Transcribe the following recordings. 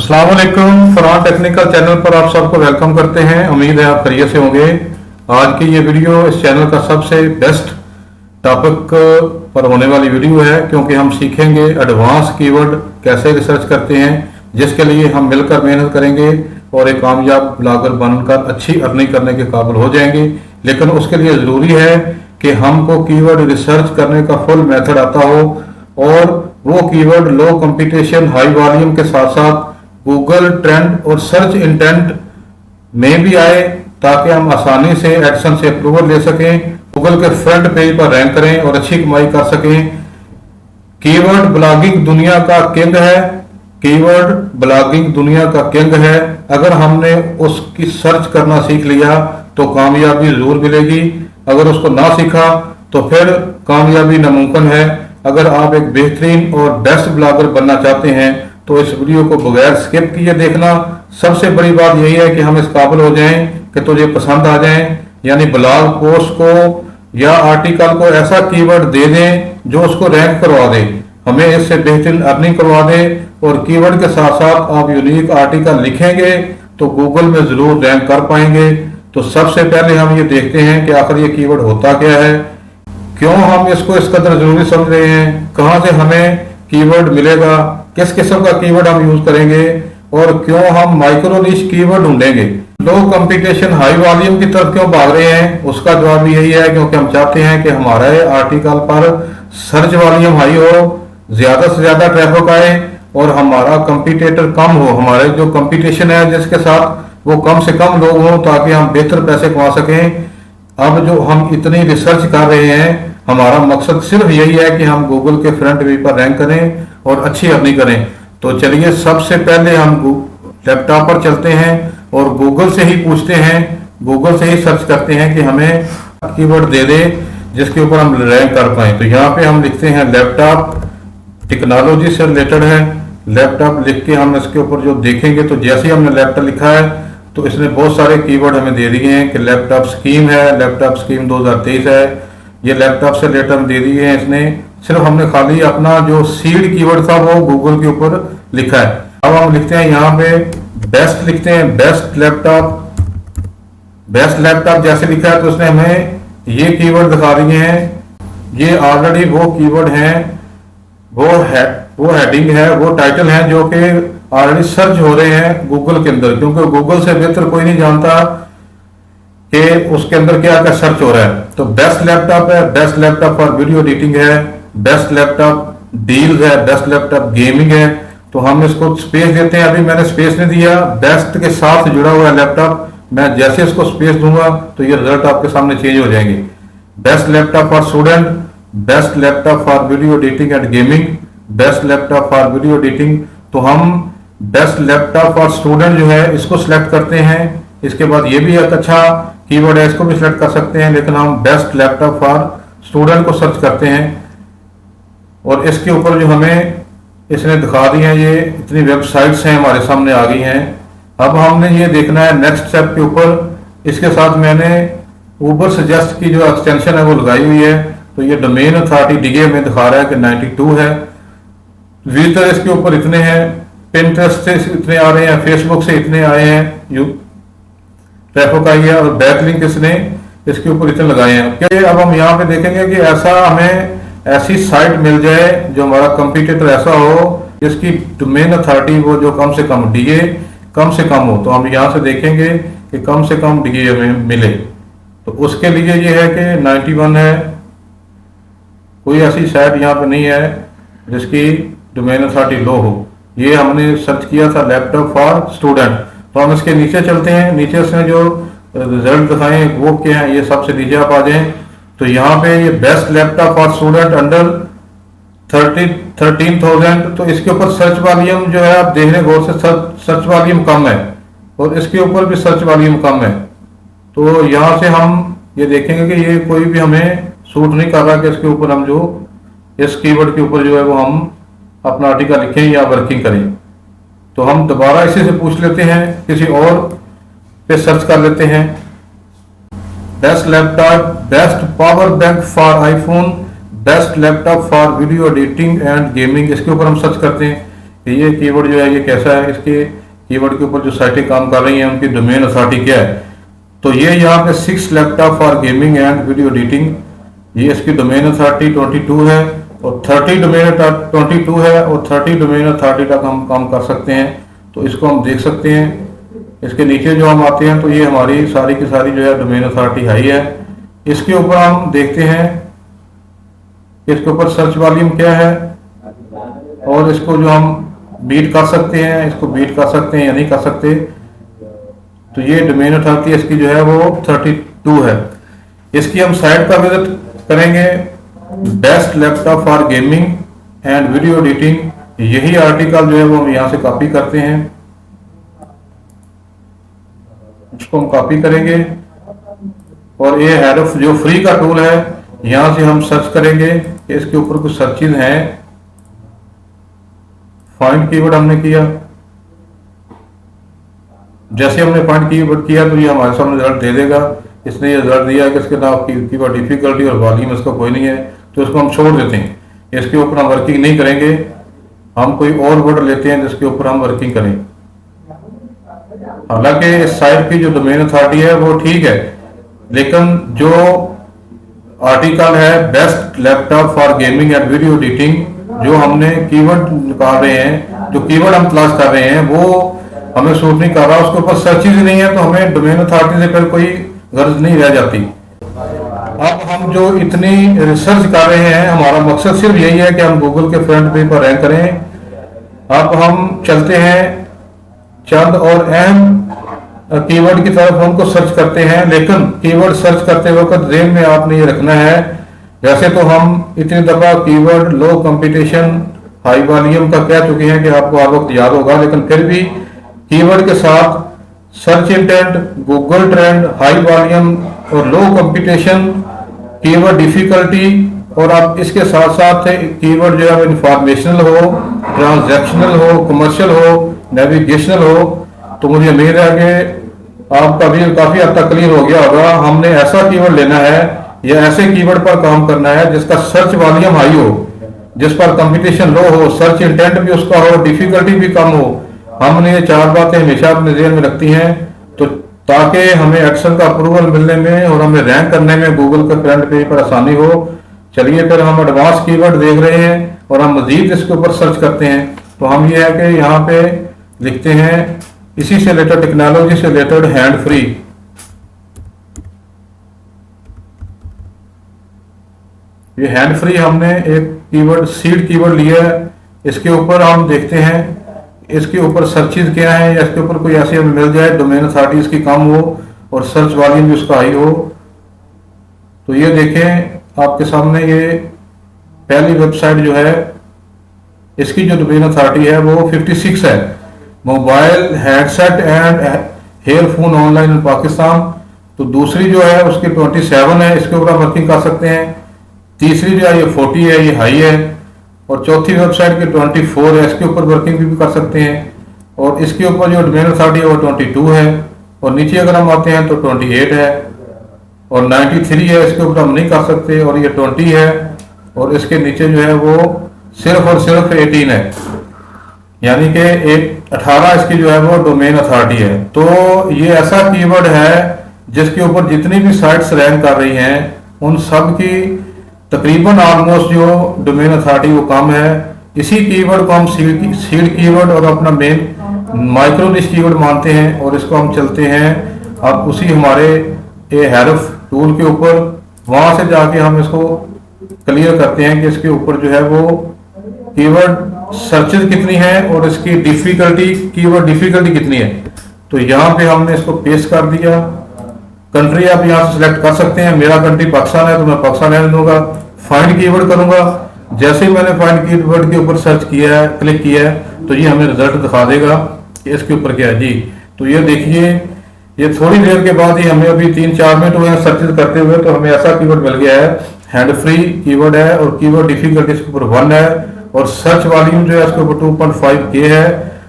अस्सलाम वालेकुम। Farhan technical channel पर आप सबको वेलकम करते हैं। उम्मीद है आप खैरियत से होंगे। आज की ये वीडियो इस चैनल का सबसे बेस्ट टॉपिक पर होने वाली वीडियो है, क्योंकि हम सीखेंगे एडवांस कीवर्ड कैसे रिसर्च करते हैं, जिसके लिए हम मिलकर मेहनत करेंगे और एक कामयाब ब्लॉगर बनकर अच्छी अर्निंग करने के काबिल हो जाएंगे। लेकिन उसके लिए ज़रूरी है कि हमको कीवर्ड रिसर्च करने का फुल मेथड आता हो और वो कीवर्ड लो कंपटीशन हाई वॉल्यूम के साथ साथ गूगल ट्रेंड और सर्च इंटेंट में भी आए, ताकि हम आसानी से एडसन से अप्रूवल ले सकें, गूगल के फ्रंट पेज पर रैंक करें और अच्छी कमाई कर सकें। कीवर्ड ब्लॉगिंग दुनिया का किंग है। कीवर्ड ब्लॉगिंग दुनिया का किंग है। अगर हमने उसकी सर्च करना सीख लिया तो कामयाबी जरूर मिलेगी। अगर उसको ना सीखा तो फिर कामयाबी नामुमकिन है। अगर आप एक बेहतरीन और बेस्ट ब्लॉगर बनना चाहते हैं तो इस वीडियो को बगैर स्किप किए देखना। सबसे बड़ी बात यही है कि हम इस काबिल हो जाएं कि तुझे पसंद आ जाएं, यानी ब्लॉग पोस्ट को या आर्टिकल को ऐसा कीवर्ड दे दें जो उसको रैंक करवा दे, हमें इससे बेहतरीन अर्निंग करवा दे। और कीवर्ड के साथ साथ आप यूनिक आर्टिकल लिखेंगे तो गूगल में जरूर रैंक कर पाएंगे। तो सबसे पहले हम ये देखते हैं कि आखिर ये कीवर्ड होता क्या है, क्यों हम इसको इस कदर जरूरी समझ रहे हैं, कहाँ से हमें कीवर्ड मिलेगा, किस किस्म का कीवर्ड हम यूज करेंगे और क्यों हम माइक्रो निश कीवर्ड ढूंढेंगे। लो कंपटीशन हाई वॉल्यूम की तरफ क्यों भाग रहे हैं, उसका जवाब यही है क्योंकि हम चाहते हैं कि हमारे आर्टिकल पर सर्च वॉल्यूम हाई हो, ज्यादा से ज्यादा ट्रैफिक आए और हमारा कंपटीटर कम हो। हमारे जो कंपटीशन है जिसके साथ वो कम से कम लोग हों, ताकि हम बेहतर पैसे कमा सकें। अब जो हम इतनी रिसर्च कर रहे हैं, हमारा मकसद सिर्फ यही है कि हम गूगल के फ्रंट पेज पर रैंक करें और अच्छी अर्निंग करें। तो चलिए सबसे पहले हम लैपटॉप पर चलते हैं और गूगल से ही पूछते हैं, गूगल से ही सर्च करते हैं कि हमें कीवर्ड दे दे जिसके ऊपर हम रैंक कर पाए। तो यहाँ पे हम लिखते हैं लैपटॉप, टेक्नोलॉजी से रिलेटेड है। लैपटॉप लिख के हम इसके ऊपर जो देखेंगे तो जैसे ही हमने लैपटॉप लिखा है तो इसने बहुत सारे कीवर्ड हमें दे दिए हैं कि लैपटॉप स्कीम है, लैपटॉप स्कीम 2023 है, ये लैपटॉप से रिलेटेड दे दिए हैं इसने। सिर्फ हमने खाली अपना जो सीड कीवर्ड था वो गूगल के ऊपर लिखा है। अब हम लिखते हैं यहाँ पे बेस्ट, लिखते हैं बेस्ट लैपटॉप। बेस्ट लैपटॉप जैसे लिखा है तो उसने हमें ये कीवर्ड दिखा दिए हैं। ये ऑलरेडी वो कीवर्ड हैं, वो हेडिंग है, वो टाइटल है जो कि ऑलरेडी सर्च हो रहे हैं गूगल के अंदर, क्योंकि गूगल से बेहतर कोई नहीं जानता कि उसके अंदर क्या क्या सर्च हो रहा है। तो बेस्ट लैपटॉप है, best laptop for video editing है, बेस्ट लैपटॉप डील है, बेस्ट लैपटॉप गेमिंग है। तो हम इसको स्पेस देते हैं। अभी मैंने स्पेस नहीं दिया, बेस्ट के साथ जुड़ा हुआ है लैपटॉप। मैं जैसे इसको स्पेस दूंगा तो ये रिजल्ट आपके सामने चेंज हो जाएंगे। Best laptop for student, best laptop for video editing and gaming, best laptop for video editing. तो हम बेस्ट लैपटॉप फॉर स्टूडेंट जो है इसको सिलेक्ट करते हैं। इसके बाद ये भी एक अच्छा कीवर्ड है, इसको भी सिलेक्ट कर सकते हैं, लेकिन हम बेस्ट लैपटॉप फॉर स्टूडेंट को सर्च करते हैं। और इसके ऊपर जो हमें इसने दिखा दी है, ये इतनी वेबसाइट्स हैं हमारे सामने आ गई हैं। अब हमने ये देखना है नेक्स्ट स्टेप के ऊपर। इसके साथ मैंने ऊबर सजेस्ट की जो एक्सटेंशन है वो लगाई हुई है। तो ये डोमेन अथॉरिटी डीए में दिखा रहा है कि 92 है। विजिटर इसके ऊपर इतने हैं, पिंटरेस्ट से इतने आ रहे हैं, फेसबुक से इतने आए हैं, ट्रैफिक आई है, और बैकलिंक इसने इसके ऊपर इतने लगाए हैं। अब हम यहाँ पे देखेंगे कि ऐसा हमें ऐसी साइट मिल जाए जो हमारा कंपटीटर ऐसा हो जिसकी डोमेन अथॉरिटी वो जो कम से कम डीए कम से कम हो। तो हम यहाँ से देखेंगे कि कम से कम डीए हमें मिले। तो उसके लिए ये है कि 91 है। कोई ऐसी साइट यहाँ पे नहीं है जिसकी डोमेन अथॉरिटी लो हो। ये हमने सर्च किया था लैपटॉप फॉर स्टूडेंट। तो हम इसके नीचे चलते हैं। नीचे से जो रिजल्ट दिखाएं वो क्या है, ये सबसे नीचे आप आ जाएं। तो यहाँ पे ये best laptop for student under 13,000। तो इसके ऊपर सर्च वॉल्यूम जो है आप देख रहे गौर से, सर्च वॉल्यूम कम है और इसके ऊपर भी सर्च वॉल्यूम कम है। तो यहाँ से हम ये देखेंगे कि ये कोई भी हमें सूट नहीं कर रहा कि इसके ऊपर हम जो इस कीवर्ड के ऊपर जो है वो हम अपना आर्टिकल लिखें या वर्किंग करें। तो हम दोबारा इसी से पूछ लेते हैं, किसी और पे सर्च कर लेते हैं। Best laptop, best power bank for iPhone, best laptop for video editing and gaming, इसके ऊपर हम सर्च करते हैं। कि ये कीवर्ड जो है ये कैसा है, इसके कीवर्ड के ऊपर जो साइटें काम कर रही हैं उनकी डोमेन अथॉरिटी क्या है। तो ये यहाँ पे 6 laptop for gaming and video editing, ये इसकी डोमेन अथॉरिटी 22 है, और 30 डोमेन 22 है और 30 डोमेन अथॉरिटी तक हम काम कर सकते हैं। तो इसको हम देख सकते हैं। इसके नीचे जो हम आते हैं तो ये हमारी सारी की सारी जो है डोमेन अथॉरिटी हाई है। इसके ऊपर हम देखते हैं इसके ऊपर सर्च वॉल्यूम क्या है, और इसको जो हम बीट कर सकते हैं, इसको बीट कर सकते हैं या नहीं कर सकते। तो ये डोमेन अथॉरिटी इसकी जो है वो 32 है। इसकी हम साइट का विजिट करेंगे, best laptop for gaming and video editing, यही आर्टिकल जो है वो हम यहाँ से कॉपी करते हैं, इसको हम कॉपी करेंगे और ये हेड जो फ्री का टूल है यहाँ से हम सर्च करेंगे कि इसके ऊपर कुछ सर्चेज हैं। फाइंड कीवर्ड हमने किया, जैसे हमने फाइंड कीवर्ड किया तो ये हमारे सामने रिजल्ट दे देगा। इसने ये रिजल्ट दिया कि इसके नाम कीवर्ड डिफिकल्टी और वॉल्यूम इसका कोई नहीं है, तो इसको हम छोड़ देते हैं। इसके ऊपर हम वर्किंग नहीं करेंगे, हम कोई और वर्ड लेते हैं जिसके ऊपर हम वर्किंग करें। हालांकि इस साइट की जो डोमेन अथॉरिटी है वो ठीक है, लेकिन जो आर्टिकल है best laptop for gaming and video editing, जो हमने कीवर्ड निकाल रहे हैं, जो कीवर्ड हम तलाश कर रहे हैं वो हमें सूट नहीं कर रहा, उसके ऊपर सर्चेज नहीं है, तो हमें डोमेन अथॉरिटी से फिर कोई गर्ज नहीं रह जाती। अब हम जो इतनी रिसर्च कर रहे हैं, हमारा मकसद सिर्फ यही है कि हम गूगल के फ्रंट पेज पर रैंक करें। अब हम चलते हैं चंद और अहम कीवर्ड की तरफ उनको सर्च करते हैं, लेकिन कीवर्ड सर्च करते वक्त ध्यान में आपने ये रखना है, वैसे तो हम इतनी दफा कीवर्ड लो कंपटीशन हाई वॉल्यूम का कह चुके हैं कि आपको हर वक्त याद होगा, लेकिन फिर भी कीवर्ड के साथ search intent, Google trend, high volume और लो कंपटीशन, कीवर्ड डिफिकल्टी, और अब इसके साथ साथ कीवर्ड जो है इंफॉर्मेशनल हो, ट्रांजैक्शनल हो, कमर्शियल हो, नेविगेशनल हो। तो मुझे उम्मीद है कि आपका भी काफी हद तक क्लियर हो गया होगा। हमने ऐसा कीवर्ड लेना है या ऐसे कीवर्ड पर काम करना है जिसका सर्च वॉल्यूम हाई हो, जिस पर कंपटीशन लो हो, सर्च इंटेंट भी उसका हो, डिफिकल्टी भी कम हो। हमने ये 4 बातें हमेशा अपने ध्यान में रखती हैं, तो ताकि हमें एक्सेल का अप्रूवल मिलने में और हमें रैंक करने में गूगल के फ्रंट पेज पर आसानी हो। चलिए फिर हम एडवांस कीवर्ड देख रहे हैं और हम मजीद इसके ऊपर सर्च करते हैं। तो हम ये है कि यहाँ पे लिखते हैं इसी से रिलेटेड, टेक्नोलॉजी से रिलेटेड हैंड फ्री। ये हैंड फ्री हमने एक कीवर्ड सीड कीवर्ड लिया है, इसके ऊपर हम देखते हैं इसके ऊपर सर्चेज क्या है, या इसके ऊपर कोई ऐसी हमें मिल जाए डोमेन अथॉरिटी इसकी कम हो और सर्च वॉल्यूम भी उसका हाई हो। तो ये देखें आपके सामने, ये पहली वेबसाइट जो है इसकी जो डोमेन अथॉरिटी है वो 56 है, mobile headset and earphone online in Pakistan. तो दूसरी जो है उसकी 27 है, इसके ऊपर आप वर्किंग कर सकते हैं। तीसरी जो है ये 40 है, ये हाई है। और चौथी वेबसाइट की 24 है, इसके ऊपर वर्किंग भी कर सकते हैं। और इसके ऊपर जो डोमेन अथॉरिटी है वो 22 है, और नीचे अगर हम आते हैं तो 28 है, और 93 है, इसके ऊपर हम नहीं कर सकते, और ये 20 है, और इसके नीचे जो है वो सिर्फ और सिर्फ 18 है, यानी कि एक 18 इसकी जो है वो डोमेन अथॉरिटी है। तो ये ऐसा कीवर्ड है जिसके ऊपर जितनी भी साइट्स रैंक कर रही हैं उन सब की तकरीबन ऑलमोस्ट जो डोमेन अथॉरिटी वो कम है। इसी कीवर्ड को हम सीड कीवर्ड और अपना मेन माइक्रो निश कीवर्ड मानते हैं, और इसको हम चलते हैं अब उसी हमारे ये हेल्प टूल के ऊपर, वहां से जाके हम इसको क्लियर करते हैं कि इसके ऊपर जो है वो कीवर्ड सर्चेज कितनी है और इसकी डिफिकल्टी, कीवर्ड डिफिकल्टी कितनी है। तो यहाँ पे हमने इसको पेस्ट कर दिया। कंट्री आप यहाँ से सिलेक्ट कर सकते हैं, मेरा कंट्री पाकिस्तान है तो मैं पाकिस्तान रहने दूंगा। फाइंड कीवर्ड करूंगा, जैसे ही मैंने फाइंड कीवर्ड के ऊपर सर्च किया है, क्लिक किया है, तो ये हमें रिजल्ट दिखा देगा कि इसके ऊपर क्या है जी। तो ये देखिए, ये थोड़ी देर के बाद ही हमें अभी 3-4 मिनट हुए हैं सर्चेज करते हुए, तो हमें ऐसा कीवर्ड मिल गया है, हैंड फ्री कीवर्ड है और कीवर्ड डिफिकल्टी इसके ऊपर 1 है, और सर्च वॉल्यूम जो है इसके ऊपर 2.5K है,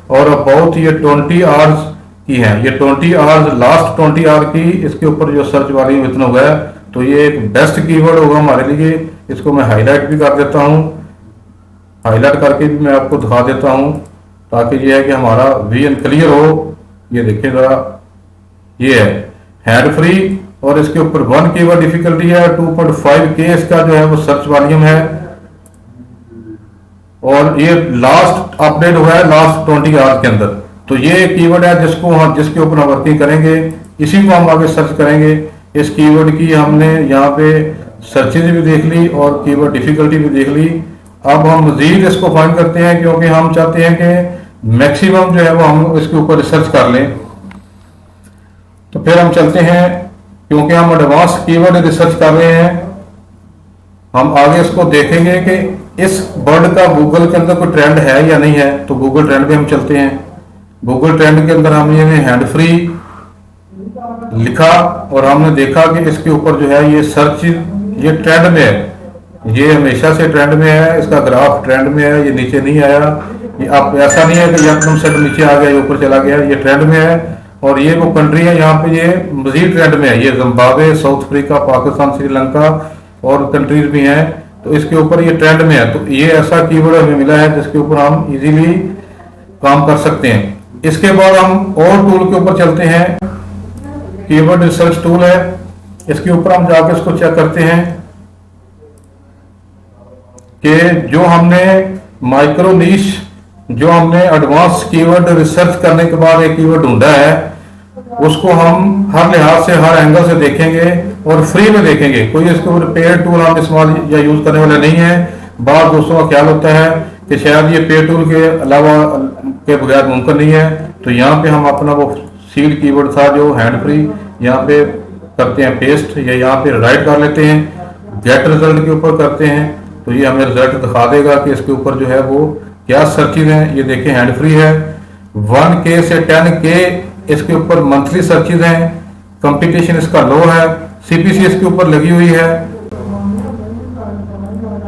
और अबाउट ये 20 आवर्स की है, ये 20 आवर्स, लास्ट 20 आवर की इसके ऊपर जो सर्च वॉल्यूम इतना हुआ है। तो ये एक बेस्ट कीवर्ड होगा हमारे लिए। इसको मैं हाईलाइट भी कर देता हूँ, हाईलाइट करके भी मैं आपको दिखा देता हूँ। ताकि ये है कि हमारा विजन क्लियर हो। ये देखिए ज़रा, ये है हैंड फ्री और इसके ऊपर 1 कीवर्ड डिफिकल्टी है, 2.5K इसका जो है वो सर्च वॉल्यूम है, और ये लास्ट अपडेट हुआ है लास्ट 20 आवर्स के अंदर। तो ये कीवर्ड है जिसके ऊपर हम वर्किंग करेंगे, इसी को हम आगे सर्च करेंगे। इस कीवर्ड की हमने यहाँ पे सर्चेज भी देख ली और कीवर्ड डिफिकल्टी भी देख ली। अब हम मजीद इसको फाइंड करते हैं, क्योंकि हम चाहते हैं कि मैक्सिमम जो है वो हम इसके ऊपर रिसर्च कर लें। तो फिर हम चलते हैं, क्योंकि हम एडवांस कीवर्ड रिसर्च कर रहे हैं, हम आगे इसको देखेंगे कि इस वर्ड का गूगल के अंदर कोई ट्रेंड है या नहीं है। तो गूगल ट्रेंड पे हम चलते हैं। गूगल ट्रेंड के अंदर हमने हैंड फ्री लिखा और हमने देखा कि इसके ऊपर जो है ये सर्च, ये ट्रेंड में है, ये हमेशा से ट्रेंड में है, इसका ग्राफ ट्रेंड में है, ये नीचे नहीं आया। ये आप ऐसा नहीं है कि एकदम से नीचे आ गया, ये ऊपर चला गया, ये ट्रेंड में है। और ये वो कंट्री है यहाँ पे ये मजीद ट्रेंड में है, ये Zimbabwe, south Africa, Pakistan, Sri Lanka और कंट्रीज भी हैं। तो इसके ऊपर ये ट्रेंड में है। तो ये ऐसा कीवर्ड हमें मिला है जिसके ऊपर हम इजीली काम कर सकते हैं। इसके बाद हम और टूल के ऊपर चलते हैं, कीवर्ड रिसर्च टूल है, इसके ऊपर हम जाकर इसको चेक करते हैं कि जो हमने माइक्रो नीश, जो हमने एडवांस कीवर्ड रिसर्च करने के बाद एक कीवर्ड ढूंढा है, उसको हम हर लिहाज से, हर एंगल से देखेंगे और फ्री में देखेंगे। कोई इसके ऊपर पेड टूल हम इस्तेमाल या यूज करने वाले नहीं है। बाद दोस्तों का ख्याल होता है कि शायद ये पेड टूल के अलावा के बगैर मुमकिन नहीं है। तो यहाँ पे हम अपना वो सीड कीवर्ड था जो हैंड फ्री, यहाँ पे करते हैं पेस्ट, या यहाँ पे राइट कर लेते हैं, गेट रिजल्ट के ऊपर करते हैं। तो ये हमें रिजल्ट दिखा देगा कि इसके ऊपर जो है वो क्या सर्चेज हैं। ये देखिए हैंड फ्री है, 1K से 10K इसके ऊपर मंथली सर्चेज हैं, कंपटीशन इसका लो है, CPC इसके ऊपर लगी हुई है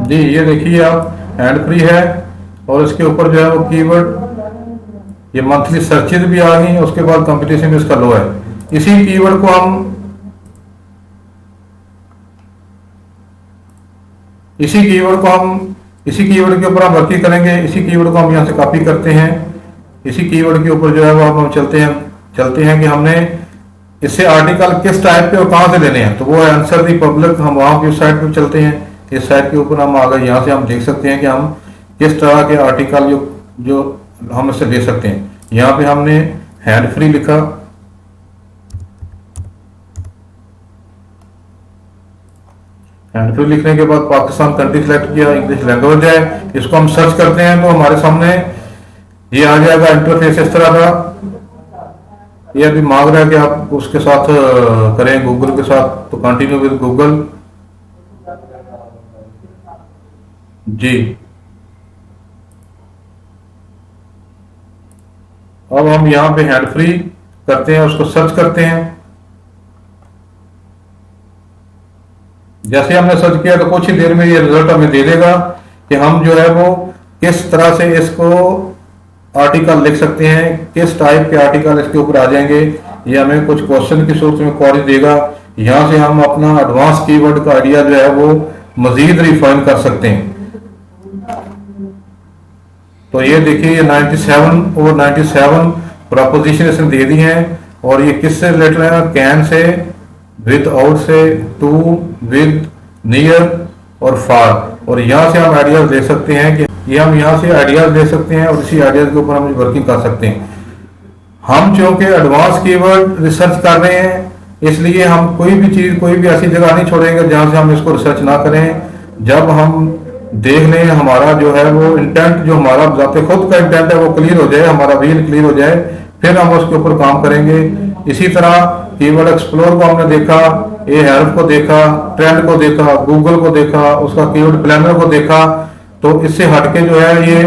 जी। ये देखिए आप, हैंड फ्री है और इसके ऊपर जो है वो कीवर्ड, ये मंथली सर्चेज भी आ गई, उसके बाद कंपटीशन भी इसका लो है। इसी कीवर्ड को हम इसी कीवर्ड के ऊपर हम वर्किंग करेंगे। इसी कीवर्ड को हम यहाँ से कॉपी करते हैं, इसी कीवर्ड के ऊपर जो है वो हम चलते हैं कि हमने इससे आर्टिकल किस टाइप पे और कहाँ से लेने हैं। तो वो आंसर दी पब्लिक, हम वहाँ की साइट पे चलते हैं। इस साइट के ऊपर हम आ गए, यहाँ से हम देख सकते हैं कि हम किस तरह के आर्टिकल जो हम इससे ले सकते हैं। यहाँ पे हमने हैंड फ्री लिखा, हैंड फ्री लिखने के बाद पाकिस्तान कंट्री सेलेक्ट किया, इंग्लिश लैंग्वेज है, इसको हम सर्च करते हैं तो हमारे सामने ये आ जाएगा इंटरफेस इस तरह का। ये अभी मांग रहा है कि आप उसके साथ करें गूगल के साथ, तो कंटिन्यू विद गूगल जी। अब हम यहाँ पे हैंड फ्री करते हैं, उसको सर्च करते हैं। जैसे हमने सर्च किया तो कुछ ही देर में ये रिजल्ट हमें दे देगा कि हम जो है वो किस तरह से इसको आर्टिकल लिख सकते हैं, किस टाइप के आर्टिकल इसके ऊपर आ जाएंगे। ये हमें कुछ क्वेश्चन की सूरत में क्वेरी देगा, यहाँ से हम अपना एडवांस कीवर्ड का आइडिया जो है वो मजीद रिफाइन कर सकते हैं। तो ये देखिए, ये 97 और 97 प्रोपोजिशन इसने दे दी हैं, और ये किससे रिलेटेड है, कैन से, विद आउट से, टू, विद, नियर और फार। और यहाँ से हम आइडियाज दे सकते हैं कि ये हम यहाँ से आइडियाज दे सकते हैं और इसी आइडियाज के ऊपर हम वर्किंग कर सकते हैं। हम चूंकि एडवांस कीवर्ड रिसर्च कर रहे हैं, इसलिए हम कोई भी चीज़, कोई भी ऐसी जगह नहीं छोड़ेंगे जहाँ से हम इसको रिसर्च ना करें। जब हम देख लें, हमारा जो है वो इंटेंट, जो हमारा जाते खुद का इंटेंट है वो क्लियर हो जाए, हमारा विजन क्लियर हो जाए, फिर हम उसके ऊपर काम करेंगे। इसी तरह कीवर्ड एक्सप्लोर को हमने देखा, ए हेल्प को देखा, ट्रेंड को देखा, गूगल को देखा, उसका कीवर्ड प्लानर को देखा। तो इससे हटके जो है ये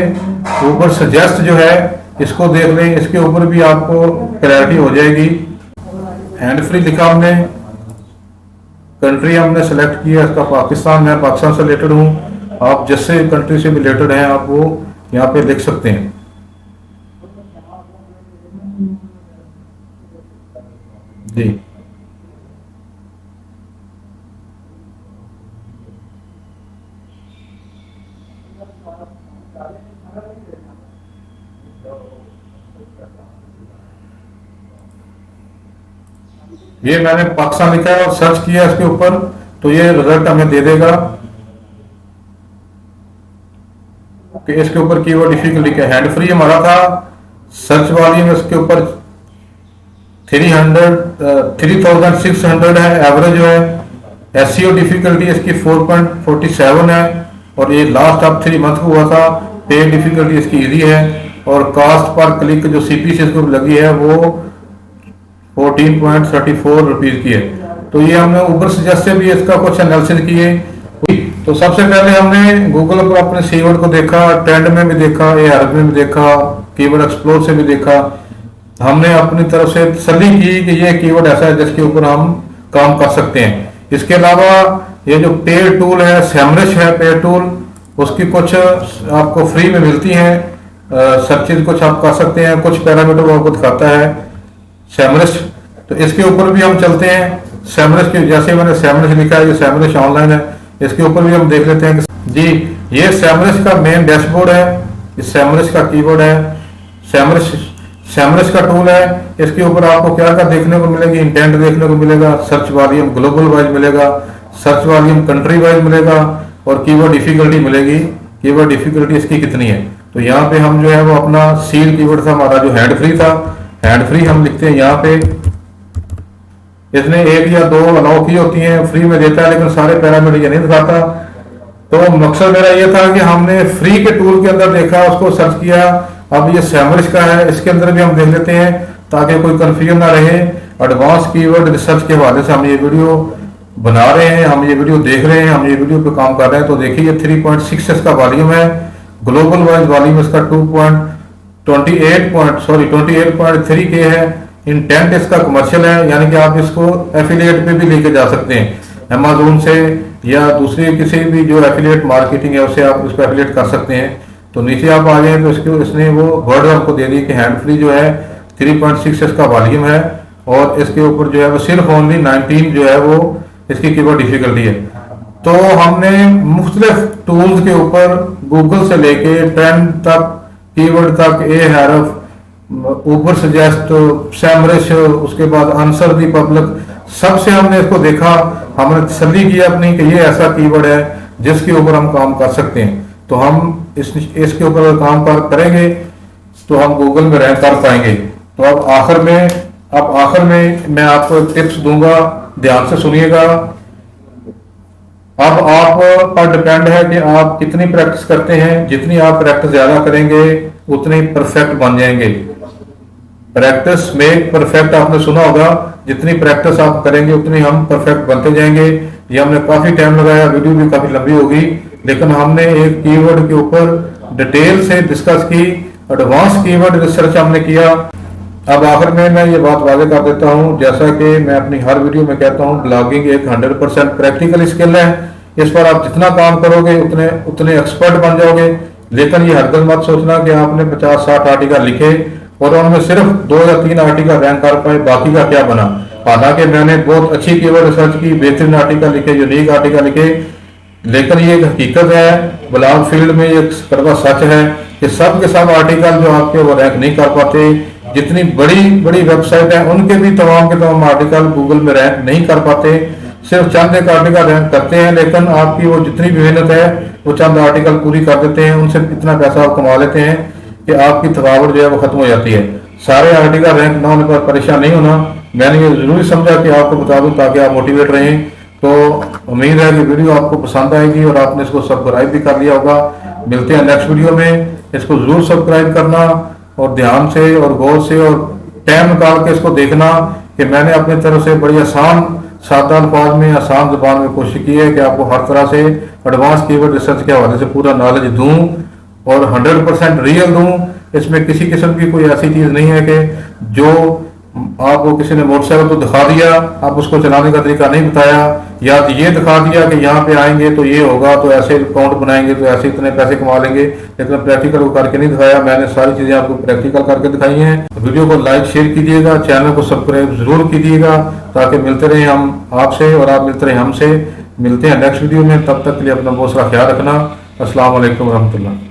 ऊपर सजेस्ट जो है इसको देख लें, इसके ऊपर भी आपको क्लैरिटी हो जाएगी। हैंड फ्री लिखा हमने, कंट्री हमने सेलेक्ट किया, इसका पाकिस्तान, मैं पाकिस्तान से रिलेटेड हूँ। आप जिससे कंट्री से रिलेटेड हैं आप वो यहाँ पे लिख सकते हैं जी। ये मैंने पाकिस्तान लिखा है और सर्च किया इसके ऊपर, तो ये रिजल्ट हमें दे देगा कि इसके ऊपर कीवर्ड डिफिकल्टी क्या। हैंड फ्री हमारा था, सर्च वॉल्यूम इसके ऊपर 3600 है, एवरेज जो है। एसईओ डिफिकल्टी इसकी 4.47 है, और ये लास्ट अब 3 मंथ हुआ था। पे डिफिकल्टी इसकी इजी है, और कास्ट पर क्लिक जो सीपीसी इसको लगी है वो 14.34 रुपीज की है। तो ये हमने ऊबर सजेस्ट से भी इसका कुछ एनालिसिस किए। तो सबसे पहले हमने गूगल पर अपने कीवर्ड को देखा, ट्रेंड में भी देखा, एआरपी में भी देखा, कीवर्ड एक्सप्लोर से भी देखा। हमने अपनी तरफ से तसल्ली की कि ये कीवर्ड ऐसा है जिसके ऊपर हम काम कर सकते हैं। इसके अलावा ये जो पेड टूल है, सैमरिश है पेड टूल, उसकी कुछ आपको फ्री में मिलती हैं सर्चेज, कुछ आप कर सकते हैं, कुछ पैरामीटर वो आपको दिखाता है सैमरिश। तो इसके ऊपर भी हम चलते हैं। सैमरिश की जैसे मैंने सैमरिश लिखा है, ये सैमरिश ऑनलाइन है, इसके ऊपर भी हम देख लेते हैं कि जी ये सैमरिश का मेन डैशबोर्ड है, इस सैमरिश का कीवर्ड है, सैमरिश का टूल है। इसके ऊपर आपको क्या क्या देखने को मिलेगी, इंटेंट देखने को मिलेगा, सर्च वॉल्यूम ग्लोबल वाइज मिलेगा, सर्च वॉल्यूम कंट्री वाइज मिलेगा, और कीवर्ड डिफिकल्टी मिलेगी, कीवर्ड डिफिकल्टी इसकी कितनी है। तो यहाँ पे हम जो है वो अपना सीड कीवर्ड था हमारा जो हैंड फ्री था, हैंड फ्री हम लिखते हैं यहाँ पे। इसने 1 या 2 अलाउ की होती हैं, फ्री में देता है, लेकिन सारे पैरामीटर ये नहीं दिखाता। तो मकसद मेरा ये था कि हमने फ्री के टूल के अंदर देखा, उसको सर्च किया। अब ये सैमरिश का है, इसके अंदर भी हम देख लेते हैं ताकि कोई कंफ्यूजन ना रहे। एडवांस कीवर्ड रिसर्च के हवाले से हम ये वीडियो बना रहे हैं, हम ये वीडियो देख रहे हैं, हम ये वीडियो पे काम कर रहे हैं। तो देखिए 3.6 इसका वॉल्यूम है, ग्लोबल वाइज वॉल्यूम इसका 28.3 के है। इंटेंट इसका कमर्शियल है, यानी कि आप इसको एफिलिएट पे भी लेके जा सकते हैं, अमेज़न से या दूसरी किसी भी जो एफिलिएट मार्केटिंग है उससे आप इसको एफिलिएट कर सकते हैं। तो नीचे आप आ गए तो इसने वो वर्ड आपको दे दी कि हैंड फ्री जो है 3.6 इसका वॉल्यूम है, और इसके ऊपर जो है वो सिर्फ ओनली 19 जो है वो इसकी कीवर्ड डिफिकल्टी है। तो हमने मुख्तलिफ टूल्स के ऊपर गूगल से लेके ट्रेंड तक, कीवर्ड तक, एआरएफ, ऊबर सजेस्ट, सैमरिश, उसके बाद आंसर दी पब्लिक, सबसे हमने इसको देखा। हमने तसल्ली की अपनी कि ये ऐसा कीवर्ड है जिसके ऊपर हम काम कर सकते हैं। तो हम इसके ऊपर काम करेंगे तो हम गूगल में रैंक कर पाएंगे। तो अब आखिर में मैं आपको एक टिप्स दूंगा, ध्यान से सुनिएगा। अब आप पर डिपेंड है कि आप कितनी प्रैक्टिस करते हैं। जितनी आप प्रैक्टिस ज्यादा करेंगे उतने परफेक्ट बन जाएंगे। प्रैक्टिस मेक परफेक्ट आपने सुना होगा, जितनी प्रैक्टिस आप करेंगे उतनी हम परफेक्ट बनते जाएंगे। ये हमने काफी टाइम लगाया, वीडियो भी काफी लंबी होगी, लेकिन हमने एक कीवर्ड के ऊपर डिटेल से डिस्कस की, एडवांस कीवर्ड रिसर्च हमने किया। अब आखिर में मैं ये बात वाज़ेह कर देता हूँ, जैसा कि मैं अपनी हर वीडियो में कहता हूँ, ब्लॉगिंग एक 100% प्रैक्टिकल स्किल है। इस पर आप जितना काम करोगे उतने एक्सपर्ट बन जाओगे। लेकिन ये हरगिज़ मत सोचना कि आपने 50-60 आर्टिकल लिखे और उनमें सिर्फ 2 या 3 आर्टिकल रैंक कर पाए, बाकी का क्या बना। हालांकि मैंने बहुत अच्छी कीवर्ड रिसर्च की, बेहतरीन आर्टिकल लिखे, यूनिक आर्टिकल लिखे, लेकिन ये एक हकीकत है, ब्लॉग फील्ड में ये कड़वा सच है कि सब के सब आर्टिकल जो आपके वो रैंक नहीं कर पाते। जितनी बड़ी वेबसाइट है उनके भी तमाम के तमाम आर्टिकल गूगल में रैंक नहीं कर पाते। सिर्फ चंद एक आर्टिकल रैंक करते हैं, लेकिन आपकी वो जितनी भी मेहनत है वो चंद आर्टिकल पूरी कर देते हैं, उनसे इतना पैसा आप कमा लेते हैं कि आपकी थकावट जो है वो खत्म हो जाती है। सारे आर्टिकल रैंक ना होने पर परेशान नहीं होना। मैंने ये जरूरी समझा कि आपको बता दूं ताकि आप मोटिवेट रहें। तो उम्मीद है कि वीडियो आपको पसंद आएगी और आपने इसको सब्सक्राइब भी कर लिया होगा। मिलते हैं नेक्स्ट वीडियो में, इसको जरूर सब्सक्राइब करना और ध्यान से और गौर से और टाइम निकाल के इसको देखना कि मैंने अपनी तरफ से बड़ी आसान सादा अल्फाज में, आसान जुबान में कोशिश की है कि आपको हर तरह से एडवांस कीवर्ड रिसर्च के हवाले से पूरा नॉलेज दूं और 100% रियल दूं। इसमें किसी किस्म की कोई ऐसी चीज नहीं है कि जो आपको किसी ने मोटरसाइकिल तो दिखा दिया, आप उसको चलाने का तरीका नहीं बताया, या ये दिखा दिया कि यहाँ पे आएंगे तो ये होगा, तो ऐसे अकाउंट बनाएंगे तो ऐसे इतने पैसे कमा लेंगे, लेकिन प्रैक्टिकल को करके नहीं दिखाया। मैंने सारी चीजें आपको प्रैक्टिकल करके दिखाई हैं। वीडियो को लाइक शेयर कीजिएगा, चैनल को सब्सक्राइब जरूर कीजिएगा ताकि मिलते रहे हम आपसे और आप मिलते रहे हमसे। मिलते हैं नेक्स्ट वीडियो में, तब तक के लिए अपना बहुत सारा ख्याल रखना। अस्सलाम वालेकुम रहमतुल्लाह।